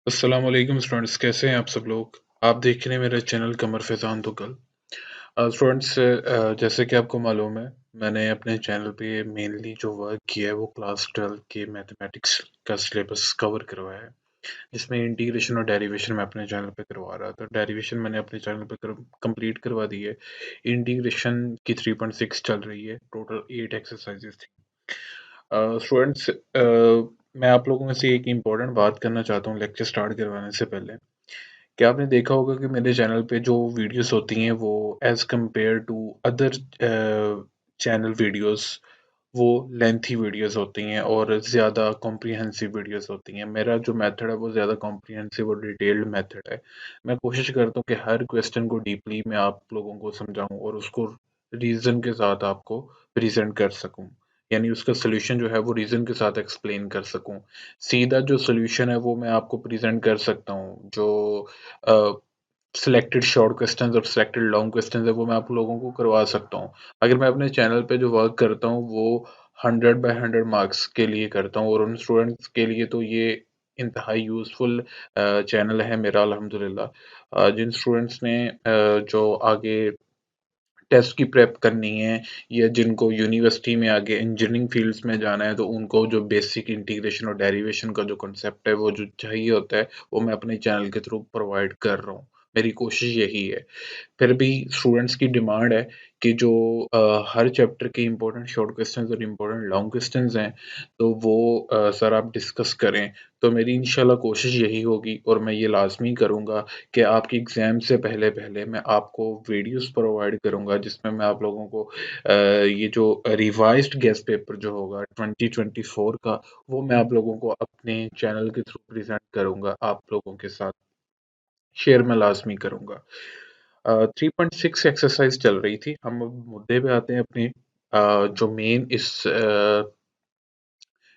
अस्सलाम वालेकुम स्टूडेंट्स, कैसे हैं आप सब लोग। आप देख रहे हैं मेरा चैनल कमर फैजान तुगल। स्टूडेंट्स, जैसे कि आपको मालूम है, मैंने अपने चैनल पे मेनली जो वर्क किया है वो क्लास 12 के मैथमेटिक्स का सिलेबस कवर करवाया है, जिसमें इंटीग्रेशन और डेरिवेशन मैं अपने चैनल पे करवा रहा था। डेरिवेशन मैंने अपने चैनल पे कंप्लीट करवा दी है। इंटीग्रेशन की 3.6 चल रही है। टोटल 8 एक्सरसाइजेस थी। स्टूडेंट्स, मैं आप लोगों में से एक इम्पोर्टेंट बात करना चाहता हूँ लेक्चर स्टार्ट करवाने से पहले। क्या आपने देखा होगा कि मेरे चैनल पे जो वीडियोस होती हैं वो as compared to other channel videos वो लेंथी वीडियोस होती हैं और ज़्यादा कॉम्प्रिहेंसिव वीडियोस होती हैं। मेरा जो मेथड है वो ज़्यादा कॉम्प्रिहेंसिव और डिटेल्ड मेथड है। मैं कोशिश करता हूँ कि हर क्वेश्चन को डीपली मैं आप लोगों को समझाऊँ और उसको रीज़न के साथ आपको प्रेजेंट कर सकूँ। यानी उसका सॉल्यूशन जो है वो रीज़न के साथ एक्सप्लेन कर सकूँ। सीधा जो सॉल्यूशन है वो मैं आपको प्रेजेंट कर सकता हूँ। जो सिलेक्टेड शॉर्ट क्वेश्चंस और सिलेक्टेड लॉन्ग क्वेश्चंस है वो मैं आप लोगों को करवा सकता हूँ। अगर मैं अपने चैनल पे जो वर्क करता हूँ वो 100/100 मार्क्स के लिए करता हूँ और उन स्टूडेंट्स के लिए तो ये इंतहाई यूज़फुल चैनल है मेरा, अल्हम्दुलिल्लाह। जिन स्टूडेंट्स ने जो आगे टेस्ट की प्रेप करनी है या जिनको यूनिवर्सिटी में आगे इंजीनियरिंग फील्ड्स में जाना है, तो उनको जो बेसिक इंटीग्रेशन और डेरिवेशन का जो कॉन्सेप्ट है वो जो चाहिए होता है वो मैं अपने चैनल के थ्रू प्रोवाइड कर रहा हूँ। मेरी कोशिश यही है। फिर भी स्टूडेंट्स की डिमांड है कि जो हर चैप्टर के इम्पोर्टेंट शॉर्ट क्वेश्चंस और इम्पोर्टेंट लॉन्ग क्वेश्चंस हैं, तो वो सर आप डिस्कस करें। तो मेरी इंशाल्लाह कोशिश यही होगी और मैं ये लाजमी करूँगा कि आपकी एग्ज़ाम से पहले-पहले मैं आपको वीडियोस प्रोवाइड करूँगा, जिसमें मैं आप लोगों को ये जो रिवाइज़्ड गेस्ट पेपर जो होगा 2024 का, वो मैं आप लोगों को अपने चैनल के थ्रू प्रेज़ेंट करूँगा, आप लोगों के साथ शेयर मैं लाज़मी करूँगा। 3.6 एक्सरसाइज़ चल रही थी। हम अब मुद्दे पे आते हैं अपने जो मेन इस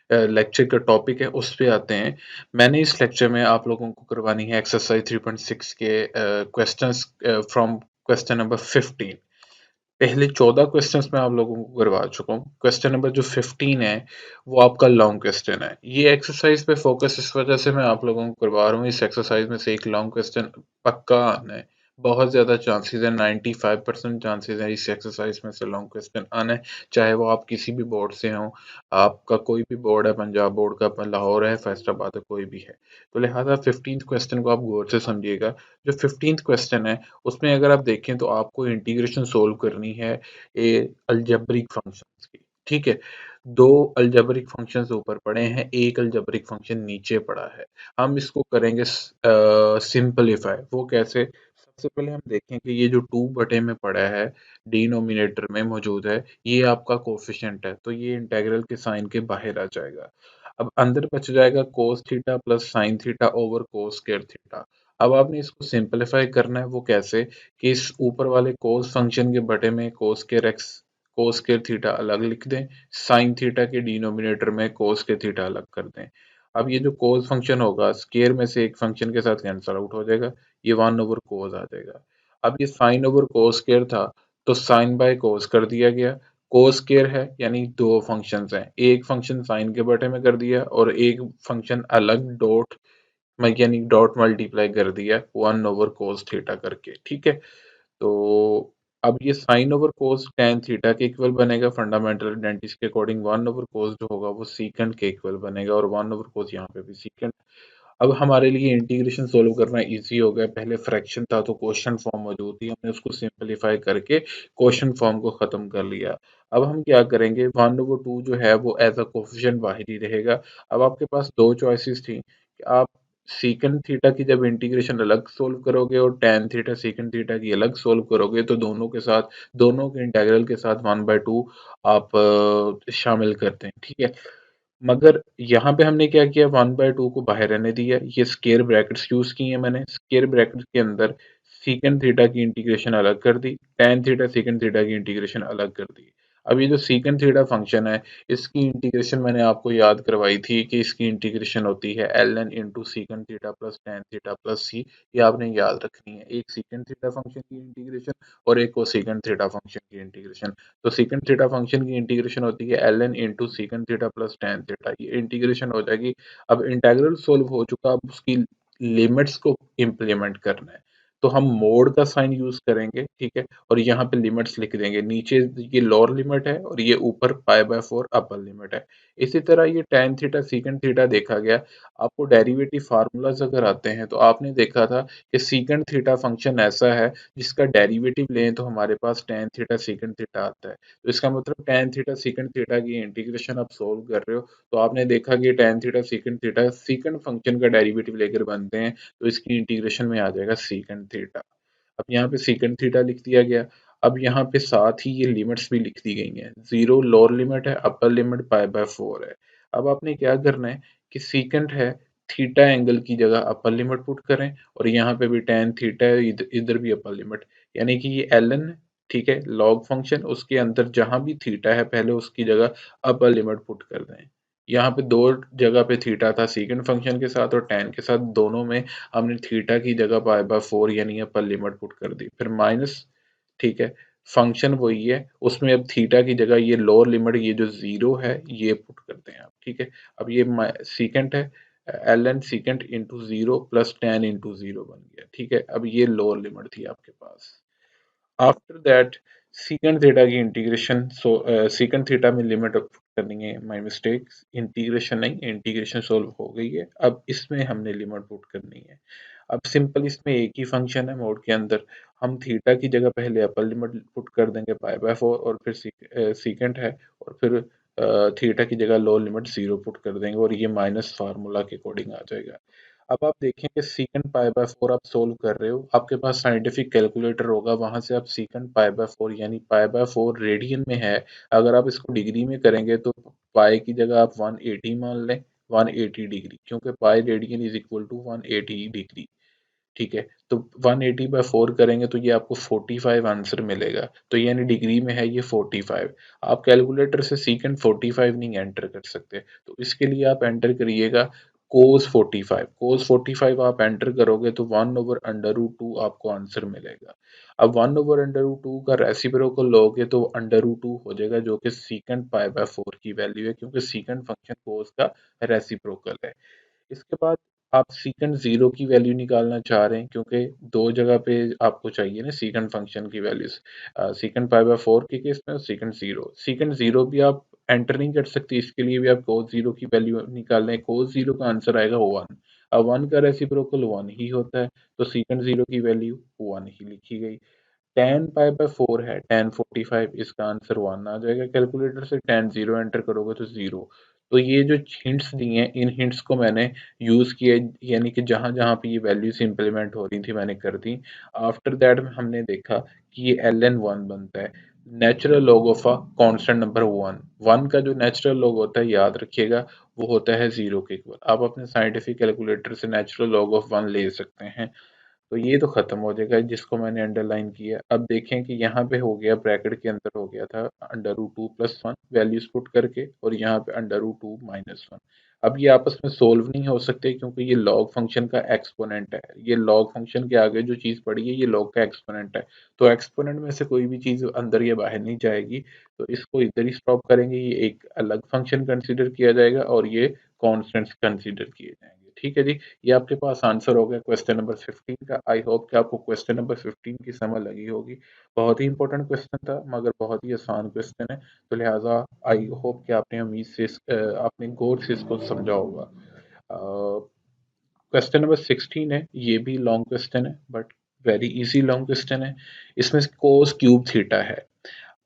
लेक्चर का टॉपिक है उस पे आते हैं। मैंने इस लेक्चर में आप लोगों को करवानी है एक्सरसाइज़ 3.6 के क्वेश्चंस फ्रॉम क्वेश्चन नंबर 15। पहले 14 क्वेश्चंस मैं आप लोगों को करवा चुका हूँ। क्वेश्चन नंबर जो 15 है, वो आपका लॉन्ग क्वेश्चन है। ये एक्सरसाइज़ पे फ़ोकस इस वजह से मैं आप लोगों को करवा रहा हूँ, इस एक्सरसाइज़ में से एक लॉन्ग क्वेश्चन पक्का आना है। बहुत ज़्यादा चांसेज़ हैं, 95% चांसेज़ हैं इस एक्सरसाइज़ में से लॉन्ग क्वेश्चन आना है, चाहे वो आप किसी भी बोर्ड से हों। आपका कोई भी बोर्ड है, पंजाब बोर्ड का, लाहौर है, फैसलाबाद है, कोई भी है। तो लिहाज़ा 15th क्वेश्चन को आप गौर से समझिएगा। जो 15th क्वेश्चन है, उसमें अगर आप देखें तो आपको इंटीग्रेशन सोल्व करनी है अलजेब्रिक फंक्शंस की। ठीक है, दो अलजेब्रिक फंक्शंस ऊपर पड़े हैं, एक अलजेब्रिक फंक्शन नीचे पड़ा है। हम इसको करेंगे सिंपलीफाई। वो कैसे? सबसे पहले हम देखें कि ये जो 2 बटे में पड़ा है, डिनोमिनेटर में मौजूद है, ये आपका कोफिशिएंट है, तो ये इंटीग्रल के साइन के बाहर आ जाएगा। अब अंदर बच जाएगा cos theta plus sin theta over cos square theta. अब आपने इसको सिंपलीफाई करना है। वो कैसे? कि इस ऊपर वाले cos फंक्शन के बटे में cos square x cos square theta अलग लिख दें, sin थीटा के डिनोमिनेटर में cos स्क्वायर थीटा अलग कर दें। अब ये जो cos फंक्शन होगा, स्क्वायर में से एक फंक्शन के साथ कैंसल आउट हो जाएगा, ये 1 ओवर cos आ जाएगा। अब ये sin ओवर cos स्क्वायर था, तो sin बाय cos कर दिया गया। cos स्क्वायर है यानी दो फंक्शंस हैं, एक फंक्शन sin के बटे में कर दिया और एक फंक्शन अलग डॉट मैं यानी डॉट मल्टीप्लाई कर दिया 1 ओवर cos थीटा करके। ठीक है, तो अब ये साइन ओवर कोस tan थीटा के इक्वल बनेगा। फंडामेंटल आइडेंटिटीज के अकॉर्डिंग 1 ओवर कोस जो होगा वो सीकेंट के इक्वल बनेगा और 1 ओवर कोस यहाँ पे भी सीकेंट। अब हमारे लिए इंटीग्रेशन सोल्व करना इजी हो गया। पहले फ्रैक्शन था तो क्वेश्चन फॉर्म मौजूद थी, हमने उसको सिंपलीफाई करके क्वेश्चन फॉर्म को खत्म कर लिया। अब हम क्या करेंगे, 1/2 जो है वो एज अ कोफिशिएंट बाहर ही रहेगा। अब आपके पास दो चॉइसेस थी कि आप सीकंड थीटा की जब इंटीग्रेशन अलग सोल्व करोगे और tan थीटा सीकंड थीटा की अलग सोल्व करोगे, तो दोनों के इंटीग्रल के साथ 1/2 आप शामिल करते हैं। ठीक है, मगर यहाँ पे हमने क्या किया, 1/2 को बाहर रहने दिया। ये स्क्वायर ब्रैकेट्स यूज किए मैंने। स्क्वायर ब्रैकेट्स के अंदर सीकंड थीटा की इंटीग्रेशन अलग कर दी, tan थीटा सीकंड थीटा की इंटीग्रेशन अलग कर दी। अब ये जो सीकंड थीटा फंक्शन है, इसकी इंटीग्रेशन मैंने आपको याद करवाई थी कि इसकी इंटीग्रेशन होती है ln into secant theta plus tan theta plus c। ये आपने याद रखनी है, एक सीकंड थीटा फंक्शन की इंटीग्रेशन और एक कोसेकंड थीटा फंक्शन की इंटीग्रेशन। तो सीकंड थीटा फंक्शन की इंटीग्रेशन होती है ln into secant theta plus tan theta, ये इंटीग्रेशन हो जाएगी। अब इंटीग्रल सोल्व हो चुका, अब उसकी लिमिट्स को इम्प्लीमेंट करना है। तो हम मोड का साइन यूज़ करेंगे, ठीक है? और यहाँ पे लिमिट्स लिख देंगे। नीचे ये लोअर लिमिट है और ये ऊपर पाई/4 अपर लिमिट है। इसी तरह ये टैन थीटा, सीकेंट थीटा देखा गया। आपको डेरिवेटिव फ़ॉर्मूलाज़ अगर आते हैं तो आपने देखा था कि सीकेंट थीटा फ़ंक्शन ऐसा है जिसका डेरिवेटिव लें तो हमारे पास टैन थीटा, सीकेंट थीटा आता है। तो इसका मतलब टैन थीटा, सीकेंट थीटा की इंटीग्रेशन आप सोल्व कर रहे हो, तो आपने देखा कि टैन थीटा, सीकेंट फ़ंक्शन का डेरिवेटिव लेकर बनते हैं, तो इसकी इंटीग्रेशन में आ जाएगा सीकेंट थीटा। अब यहाँ पे सीकेंट थीटा लिख दिया गया। अब यहाँ पे साथ ही ये लिमिट्स भी लिख दी गई हैं। 0 लोअर लिमिट है, अपर लिमिट पाई/4 है। अब आपने क्या करना है कि सीकेंट है, थीटा एंगल की जगह अपर लिमिट पुट करें और यहाँ पे भी टैन थीटा है, इधर भी अपर लिमिट। यानी कि ये ln है, ठीक है, लॉग फंक्शन, उसके अंदर जहाँ भी थीटा है पहले उसकी जगह अपर लिमिट पुट कर दें। यहाँ पे 2 जगह पे थीटा था, सीकेंट फंक्शन के साथ और टैन के साथ, दोनों में हमने थीटा की जगह पाई/4 यानी अपर लिमिट पुट कर दी। फिर माइनस, ठीक है, फंक्शन वही है, उसमें अब थीटा की जगह ये लोअर लिमिट, ये जो 0 है ये पुट करते हैं आप, ठीक है। अब ये सीकेंट है, ln secant into 0 plus tan into 0 बन गया, ठीक है। अब ये लोअर लिमिट थी आपके पास। आफ्टर दैट सीकेंट थीटा की इंटीग्रेशन, सीकेंट थीटा में लिमिट करनी है, माय मिस्टेक, इंटीग्रेशन नहीं, इंटीग्रेशन सोल्व हो गई है। अब इसमें हमने लिमिट पुट करनी है। अब सिंपल इसमें एक ही फंक्शन है मोड के अंदर, हम थीटा की जगह पहले अपर लिमिट पुट कर देंगे पाई/4 और फिर सीकेंट है और फिर थीटा की जगह लोअर लिमिट 0 पुट कर देंगे और ये माइनस फार्मूला के अकॉर्डिंग आ जाएगा। अब आप देखें कि सीकेंट पाई/4 आप सोल्व कर रहे हो, आपके पास साइंटिफिक कैलकुलेटर होगा, वहां से आप सीकेंट पाई/4 यानी पाई/4 रेडियन में है, अगर आप इसको डिग्री में करेंगे तो पाई की जगह आप 180 मान लें, 180 डिग्री, क्योंकि pi radian is equal to 180 degree, ठीक है। तो 180/4 करेंगे तो ये आपको 45 आंसर मिलेगा, तो यानी डिग्री में है ये 45। आप कैलकुलेटर से सीकेंट 45 नहीं एंटर कर सकते, तो इसके लिए आप एंटर करिएगा कोस 45। कोस 45 आप एंटर करोगे तो 1/√2 आपको आंसर मिलेगा। अब 1/√2 का रेसिप्रोकल लोगे तो √2 हो जाएगा, जो कि सीकेंट पाई/4 की वैल्यू है, क्योंकि सीकेंट फंक्शन कोस का रेसिप्रोकल है। इसके बाद आप सीकेंट 0 की वैल्यू निकालना चाह रहे हैं, क्योंकि 2 जगह पे आपको चाहिए ना सीकेंट फंक्शन की वैल्यूज़, सीकेंट पाई/4 के केस में और सीकेंट 0। सीकेंट 0 भी आप एंटर नहीं कर सकते, इसके लिए भी आप कोस 0 की वैल्यू निकालना है। कोस 0 का आंसर आएगा 1। अब 1 का रेसिप्रोकल 1 ही होता है, तो सीकेंट 0 की वैल्यू 1 ही लिखी गई। tan पाई/4 है, tan 45, इसका आंसर 1 आ जाएगा कैलकुलेटर से। tan 0 एंटर करोगे तो 0। तो ये जो हिंट्स दिए हैं, इन हिंट्स को मैंने यूज़ किया, यानी कि जहाँ-जहाँ पे ये वैल्यूज़ इम्प्लीमेंट हो रही थी मैंने कर दी। आफ्टर दैट हमने देखा कि ये ln 1 बनता है, natural log of a constant number 1। 1 का जो नेचुरल लॉग होता है, याद रखिएगा, वो होता है 0 के इक्वल। आप अपने साइंटिफिक कैलकुलेटर से नेचुरल लॉग ऑफ 1 ले सकते हैं। तो ये तो खत्म हो जाएगा, जिसको मैंने अंडरलाइन किया। अब देखें कि यहाँ पे हो गया, ब्रैकेट के अंदर हो गया था √2 + 1 वैल्यूज पुट करके, और यहाँ पे √2 - 1। अब ये आपस में सोल्व नहीं हो सकते, क्योंकि ये लॉग फंक्शन का एक्सपोनेंट है। ये लॉग फंक्शन के आगे जो चीज़ पड़ी है ये लॉग का एक्सपोनेंट है, तो एक्सपोनेंट में से कोई भी चीज़ अंदर या बाहर नहीं जाएगी, तो इसको इधर ही स्टॉप करेंगे। ये एक अलग फंक्शन कंसिडर किया जाएगा और ये कॉन्स्टेंट्स कंसिडर किए जाएंगे, ठीक है जी। ये आपके पास आंसर हो गया क्वेश्चन नंबर 15 का। आई होप कि आपको क्वेश्चन नंबर 15 की समझ लगी होगी। बहुत ही इंपॉर्टेंट क्वेश्चन था, मगर बहुत ही आसान क्वेश्चन है, तो लिहाजा आई होप कि आपने उम्मीद से आपने गौर से इसको समझा होगा। क्वेश्चन नंबर 16 है, ये भी लॉन्ग क्वेश्चन है but very easy long question है। इसमें कोस क्यूब थीटा है।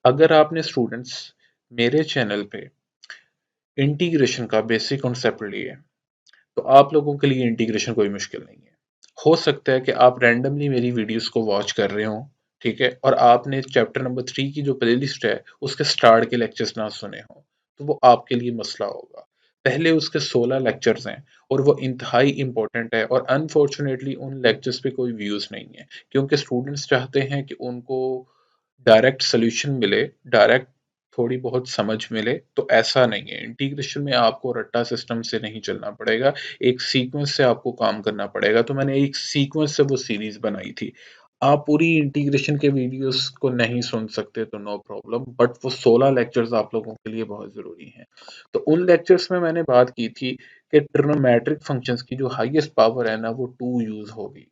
अगर आपने स्टूडेंट्स मेरे चैनल पे इंटीग्रेशन का बेसिक कॉन्सेप्ट लिए, तो आप लोगों के लिए इंटीग्रेशन कोई मुश्किल नहीं है। हो सकता है कि आप रैंडमली मेरी वीडियोस को वॉच कर रहे हो, ठीक है, और आपने चैप्टर नंबर 3 की जो प्लेलिस्ट है उसके स्टार्ट के लेक्चर्स ना सुने हो, तो वो आपके लिए मसला होगा। पहले उसके 16 लेक्चर्स हैं और वो इंतहाई इंपॉर्टेंट है, और अनफॉर्चुनेटली उन लेक्चर्स पे कोई व्यूज़ नहीं है, क्योंकि स्टूडेंट्स चाहते हैं कि उनको डायरेक्ट सॉल्यूशन मिले, डायरेक्ट थोड़ी बहुत समझ मिले, तो ऐसा नहीं है। इंटीग्रेशन में आपको रट्टा सिस्टम से नहीं चलना पड़ेगा, एक सीक्वेंस से आपको काम करना पड़ेगा। तो मैंने एक सीक्वेंस से वो सीरीज़ बनाई थी। आप पूरी इंटीग्रेशन के वीडियोज़ को नहीं सुन सकते तो नो प्रॉब्लम, बट वो 16 लेक्चर्स आप लोगों के लिए बहुत ज़रूरी हैं। तो उन लेक्चर्स में मैंने बात की थी कि ट्रिग्नोमेट्रिक फंक्शंस की जो हाईएस्ट पावर है ना वो 2 यूज होगी।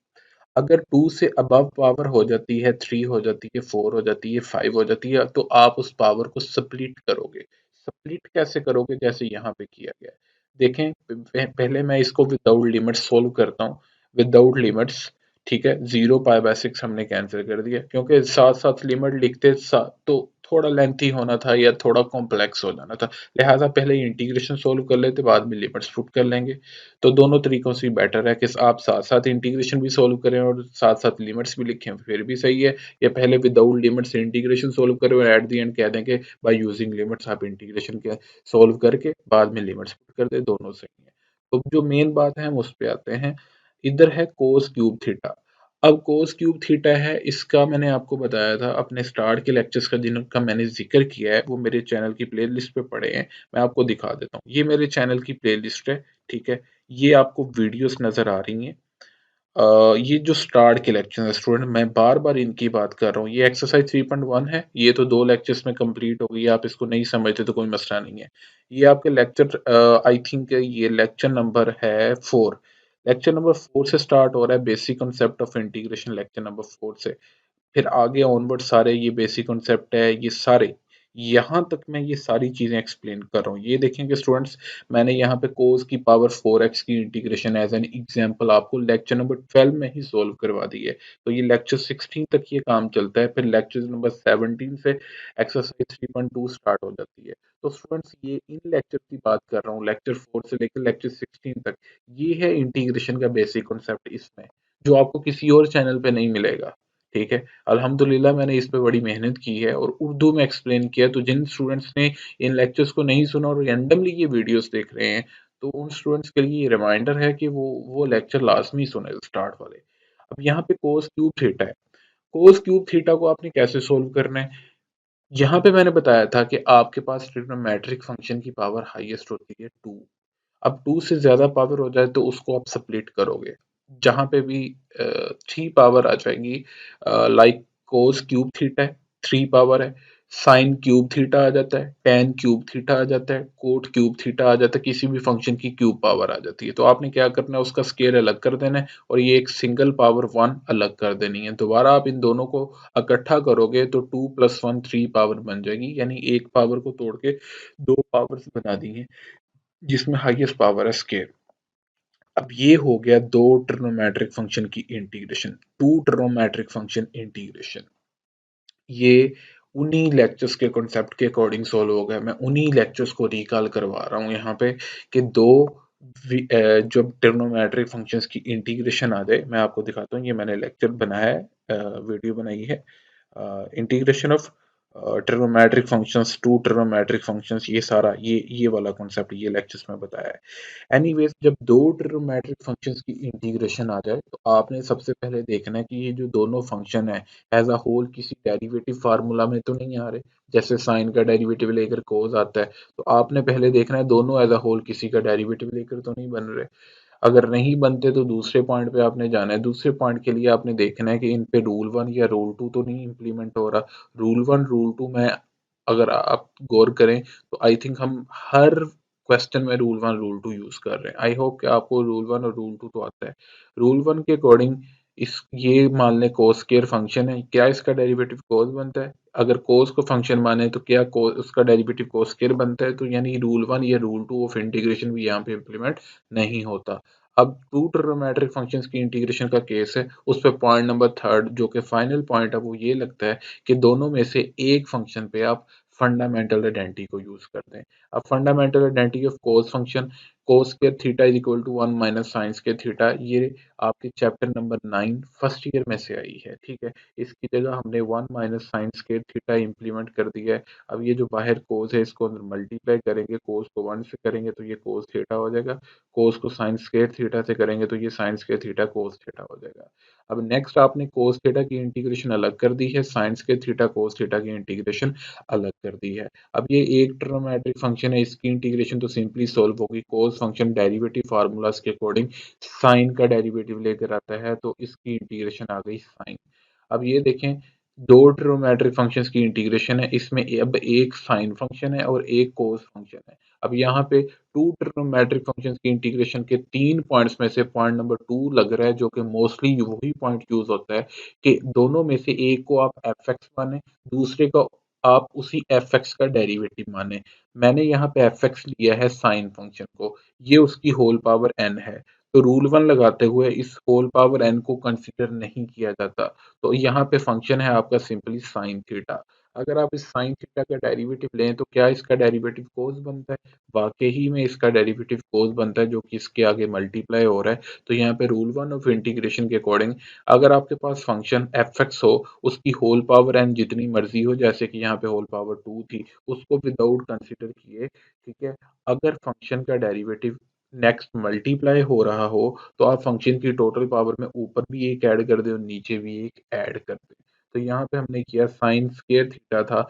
अगर 2 से अबव पावर हो जाती है, 3 हो जाती है, 4 हो जाती है, 5 हो जाती है, तो आप उस पावर को स्प्लिट करोगे। स्प्लिट कैसे करोगे? जैसे यहाँ पे किया गया है। देखें, पहले मैं इसको विदाउट लिमिट्स सोल्व करता हूँ। विदाउट लिमिट्स, ठीक है, 0 पाई बाय 6 हमने कैंसिल कर दिया, क्योंकि साथ साथ लिमिट लिखते तो थोड़ा लेंथी होना था या थोड़ा कॉम्प्लेक्स हो जाना था। लिहाजा पहले इंटीग्रेशन सोल्व कर लेते, बाद में लिमिट्स पुट कर लेंगे। तो दोनों तरीकों से बेटर है कि आप साथ साथ इंटीग्रेशन भी सोल्व करें और साथ साथ लिमिट्स भी लिखें, फिर भी सही है। या पहले विदाउट लिमिट्स इंटीग्रेशन सोल्व करें और एट द एंड कह दें कि बाय यूजिंग लिमिट्स आप इंटीग्रेशन के सोल्व करके बाद में लिमिट्स पुट कर दे, दोनों सही है। तो जो मेन बात है हम उस पे आते हैं। इधर है कोस क्यूब थीटा। अब कोस क्यूब थीटा है, इसका मैंने आपको बताया था अपने स्टार्ट के लेक्चर्स का, जिनका मैंने जिक्र किया है वो मेरे चैनल की प्लेलिस्ट पे पड़े हैं। मैं आपको दिखा देता हूँ, ये मेरे चैनल की प्लेलिस्ट है, ठीक है। ये आपको वीडियोस नजर आ रही हैं। ये जो स्टार्ट के लेक्चर है स्टूडेंट, मैं बार बार इनकी बात कर रहा हूँ। ये एक्सरसाइज 3.1 है, ये तो 2 लेक्चर्स में कंप्लीट हो गई। आप इसको नहीं समझते तो कोई मसला नहीं है। ये आपके लेक्चर आई थिंक ये लेक्चर नंबर है 4। लेक्चर नंबर 4 से स्टार्ट हो रहा है, basic concept of integration, lecture number 4 से। फिर आगे ऑनवर्ड सारे ये बेसिक कॉन्सेप्ट है, ये सारे यहाँ तक मैं ये सारी चीजें एक्सप्लेन कर रहा हूँ। ये देखेंगे स्टूडेंट्स, मैंने यहाँ पे कोस की पावर 4x की इंटीग्रेशन एज एन एग्जांपल आपको लेक्चर नंबर 12 में ही सोल्व करवा दी है। तो ये लेक्चर 16 तक ये काम चलता है, फिर लेक्चर नंबर 17 से एक्सरसाइज 3.2 स्टार्ट हो जाती है। तो स्टूडेंट्स, ये इन लेक्चर की बात कर रहा हूँ, लेक्चर 4 से लेकर लेक्चर 16 तक। ये है इंटीग्रेशन का बेसिक कॉन्सेप्ट इसमें, जो आपको किसी और चैनल पे नहीं मिलेगा, ठीक है। अल्हम्दुलिल्लाह मैंने इस पे बड़ी मेहनत की है और उर्दू में एक्सप्लेन किया है। तो जिन स्टूडेंट्स ने इन लेक्चर्स को नहीं सुना और रैंडमली ये वीडियोस देख रहे हैं, तो उन स्टूडेंट्स के लिए ये रिमाइंडर है कि वो लेक्चर लाजमी सुने, स्टार्ट वाले। अब यहाँ पे कोस क्यूब थीटा है। कोस क्यूब थीटा को आपने कैसे सोल्व करना है? यहाँ पे मैंने बताया था कि आपके पास ट्रिग्नोमेट्रिक फंक्शन की पावर हाईएस्ट होती है 2। अब 2 से ज़्यादा पावर हो जाए तो उसको आप स्प्लिट करोगे। जहाँ पे भी 3 पावर आ जाएगी, लाइक कोस क्यूब थीटा है, 3 पावर है, साइन क्यूब थीटा आ जाता है, टैन क्यूब थीटा आ जाता है, कोट क्यूब थीटा आ जाता है, किसी भी फंक्शन की क्यूब पावर आ जाती है। तो आपने क्या करना है, उसका स्केयर अलग कर देना है और ये एक सिंगल पावर 1 अलग कर देनी है। दोबारा आप इन दोनों को इकट्ठा करोगे तो 2 + 1 3 पावर बन जाएगी, यानी एक पावर को तोड़ के 2 पावर्स बना दी हैं, जिसमें हाईएस्ट पावर है स्केयर। अब ये हो गया दो ट्रिग्नोमेट्रिक फंक्शन की integration, two trigonometric function integration. ये उन्हीं लेक्चर्स के कॉन्सेप्ट के अकॉर्डिंग सॉल्व हो गया। मैं उन्हीं लेक्चर्स को रिकॉल करवा रहा हूँ यहाँ पे कि जब ट्रिग्नोमेट्रिक फंक्शंस की इंटीग्रेशन आ जाए, मैं आपको दिखाता हूँ। ये मैंने लेक्चर बनाया है, वीडियो बनाई है, integration of trigonometric functions two trigonometric functions, ये सारा ये वाला कॉन्सेप्ट ये लेक्चर्स में बताया है। एनीवेज, जब दो ट्रिग्नोमेट्रिक फंक्शंस की इंटीग्रेशन आ जाए तो आपने सबसे पहले देखना है कि ये जो दोनों फंक्शन है एज अ होल किसी डेरिवेटिव फार्मूला में तो नहीं आ रहे। जैसे साइन का डेरिवेटिव लेकर कोस आता है, तो आपने पहले देखना है दोनों एज अ होल किसी का डेरिवेटिव लेकर तो नहीं बन रहे। अगर नहीं बनते तो दूसरे पॉइंट पे आपने जाना है। दूसरे पॉइंट के लिए आपने देखना है कि इन पे रूल 1 या रूल 2 तो नहीं इम्प्लीमेंट हो रहा। रूल 1 रूल 2 में अगर आप गौर करें तो आई थिंक हम हर क्वेश्चन में रूल 1 रूल 2 यूज कर रहे हैं। आई होप कि आपको रूल 1 और रूल 2 तो आता है। रूल 1 के अकॉर्डिंग इस ये मान लें कोस स्क्वायर फंक्शन है, क्या इसका डेरिवेटिव कोस बनता है? अगर कोस को फंक्शन माने तो क्या कोस उसका डेरिवेटिव कोस स्क्वायर बनता है? तो यानी रूल 1 या रूल 2 ऑफ इंटीग्रेशन भी यहाँ पे इम्प्लीमेंट नहीं होता। अब टू ट्रिग्नोमेट्रिक फंक्शंस की इंटीग्रेशन का केस है, उस पे पॉइंट नंबर थर्ड जो कि फाइनल पॉइंट है वो ये लगता है कि दोनों में से एक फंक्शन पे आप फंडामेंटल आइडेंटिटी को यूज करते हैं। अब fundamental identity of cos function, cos square theta is equal to 1 minus sine square theta, ये आपके चैप्टर नंबर 9 फर्स्ट ईयर में से आई है, ठीक है। इसकी जगह हमने 1 minus sine square theta implement कर दिया है। अब ये जो बाहर कोस है इसको अंदर मल्टीप्लाई करेंगे, कोस को 1 से करेंगे तो ये कोस थीटा हो जाएगा, कोस को साइन स्क्वायर थीटा से करेंगे तो ये sign square theta cos theta हो जाएगा। अब नेक्स्ट आपने कोस थीटा की इंटीग्रेशन अलग कर दी है, sign square theta cos theta की इंटीग्रेशन अलग कर दी है। अब ये एक ट्रिग्नोमेट्रिक फंक्शन है, इसकी इंटीग्रेशन तो सिंपली सॉल्व होगी। कोस फंक्शन डेरिवेटिव फार्मूलाज के अकॉर्डिंग साइन का डेरिवेटिव लेकर आता है, तो इसकी इंटीग्रेशन आ गई साइन। अब ये देखें, दो ट्रिग्नोमेट्रिक फंक्शंस की इंटीग्रेशन है, इसमें अब एक साइन फंक्शन है और एक कोस फंक्शन है। अब यहाँ पे टू ट्रिग्नोमेट्रिक फंक्शंस की इंटीग्रेशन के 3 पॉइंट्स में से पॉइंट नंबर 2 लग रहा है, जो कि मोस्टली वही पॉइंट यूज़ होता है कि दोनों में से एक को आप एफ(x) माने, दूसरे को आप उसी एफ(x) का डेरिवेटिव माने। मैंने यहाँ पे एफ(x) लिया है साइन फंक्शन को, ये उसकी होल पावर n है। तो रूल 1 लगाते हुए इस होल पावर n को कंसीडर नहीं किया जाता। तो यहाँ पे फंक्शन है आपका सिंपली साइन थीटा। अगर आप इस साइन थीटा का डेरिवेटिव लें तो क्या इसका डेरिवेटिव कोस बनता है? वाकई ही में इसका डेरिवेटिव कोस बनता है, जो कि इसके आगे मल्टीप्लाई हो रहा है। तो यहाँ पे रूल 1 ऑफ इंटीग्रेशन के अकॉर्डिंग अगर आपके पास फंक्शन एफ(x) हो, उसकी होल पावर n जितनी मर्जी हो, जैसे कि यहाँ पे होल पावर 2 थी, उसको विदाउट कंसीडर किए, ठीक है। अगर फंक्शन का डेरिवेटिव नेक्स्ट मल्टीप्लाई हो रहा हो, तो आप फंक्शन की टोटल पावर में ऊपर भी एक ऐड कर दें और नीचे भी एक ऐड कर दें। तो यहाँ पे हमने किया साइन स्क्वायर थीटा था,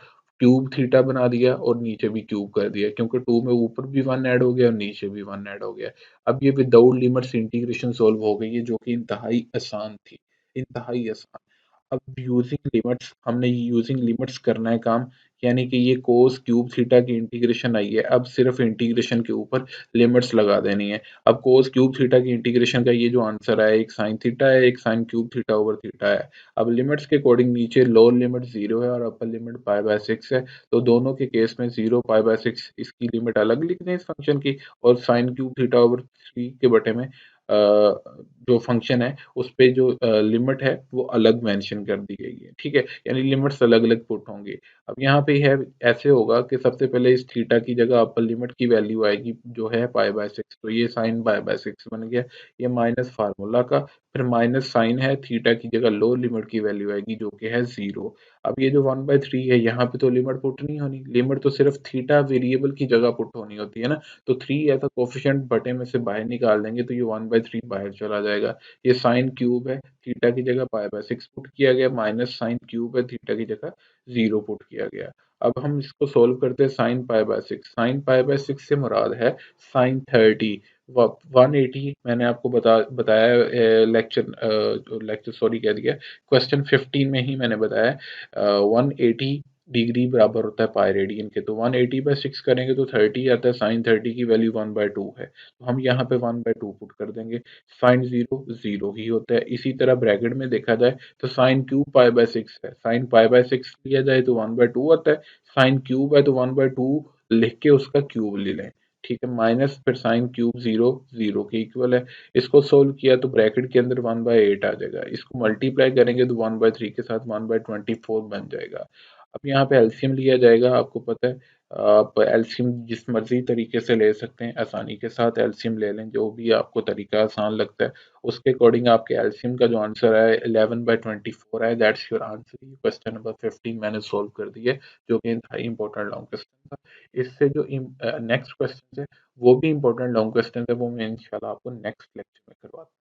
क्यूब थीटा बना दिया और नीचे भी क्यूब कर दिया, क्योंकि 2 में ऊपर भी 1 ऐड हो गया और नीचे भी 1 ऐड हो गया। अब ये विदाउट लिमिट्स इंटीग्रेशन सॉल्व हो गई है, जो कि इंतहाई आसान थी, इंतहाई आसान। अब यूजिंग लिमिट्स, हमने यूजिंग लिमिट्स करना है काम, यानी कि ये कोस क्यूब थीटा की इंटीग्रेशन आई है, अब सिर्फ इंटीग्रेशन के ऊपर लिमिट्स लगा देनी है। अब कोस क्यूब थीटा की इंटीग्रेशन का ये जो आंसर है, एक साइन थीटा है, एक sine cube theta over theta है। अब लिमिट्स के अकॉर्डिंग नीचे लोअर लिमिट 0 है और अपर लिमिट π/6 है, तो दोनों के केस में 0 π/6 इसकी लिमिट अलग लिख दें इस फंक्शन की, और साइन क्यूब थीटा ओवर 3 के बटे में जो फंक्शन है उस पे जो लिमिट है वो अलग मेंशन कर दी गई है, ठीक है। यानी लिमिट्स अलग अलग पुट होंगी। अब यहाँ पे है, ऐसे होगा कि सबसे पहले इस थीटा की जगह अपर लिमिट की वैल्यू आएगी जो है π/6, तो ये साइन π/6 बन गया, ये माइनस फार्मूला का, फिर माइनस साइन है, थीटा की जगह लोअर लिमिट की वैल्यू आएगी जो कि है 0। अब ये जो 1/3 है, यहाँ पे तो लिमिट पुट नहीं होनी, लिमिट तो सिर्फ थीटा वेरिएबल की जगह पुट होनी होती है ना, तो 3 एज़ अ कोएफिशिएंट बटे में से बाहर निकाल देंगे तो ये 1/3 बाहर चला जाएगा। ये साइन क्यूब है, थीटा की जगह π/6 पुट किया गया, माइनस साइन क्यूब है, थीटा की जगह 0 पुट किया गया। अब हम इसको सॉल्व करते हैं साइन π/6। साइन π/6 से मुराद है साइन 30। 180 मैंने आपको बताया लेक्चर सॉरी कह दिया, क्वेश्चन 15 में ही मैंने बताया 180 डिग्री बराबर होता है पाई रेडियन के, तो 180/6 करेंगे तो 30 आता है, साइन 30 की वैल्यू 1/2 है, तो हम यहाँ पे 1/2 पुट कर देंगे। साइन 0 0 ही होता है। इसी तरह ब्रैकेट में देखा जाए तो साइन क्यूब π/6 है, साइन π/6 लिया जाए तो 1/2 आता है, साइन क्यूब है तो 1/2 लिख के उसका क्यूब ले लें, ठीक है, माइनस फिर साइन क्यूब 0 0 के इक्वल है। इसको सोल्व किया तो ब्रैकेट के अंदर 1/8 आ जाएगा, इसको मल्टीप्लाई करेंगे तो 1/3 के साथ 1/24 बन जाएगा। अब यहाँ पे एलसीएम लिया जाएगा, आपको पता है आप एलसीएम जिस मर्जी तरीके से ले सकते हैं, आसानी के साथ एलसीएम ले लें, जो भी आपको तरीका आसान लगता है उसके अकॉर्डिंग आपके एलसीएम का जो आंसर है 11/24 है, that's your answer. Question number 15 मैंने सोल्व कर दिया, जो कि इंतहाई इंपॉर्टेंट लॉन्ग क्वेश्चन था। इससे जो नेक्स्ट क्वेश्चन है वो भी इंपॉर्टेंट लॉन्ग क्वेश्चन है, वो मैं इंशाल्लाह आपको नेक्स्ट लेक्चर में करवाता हूँ।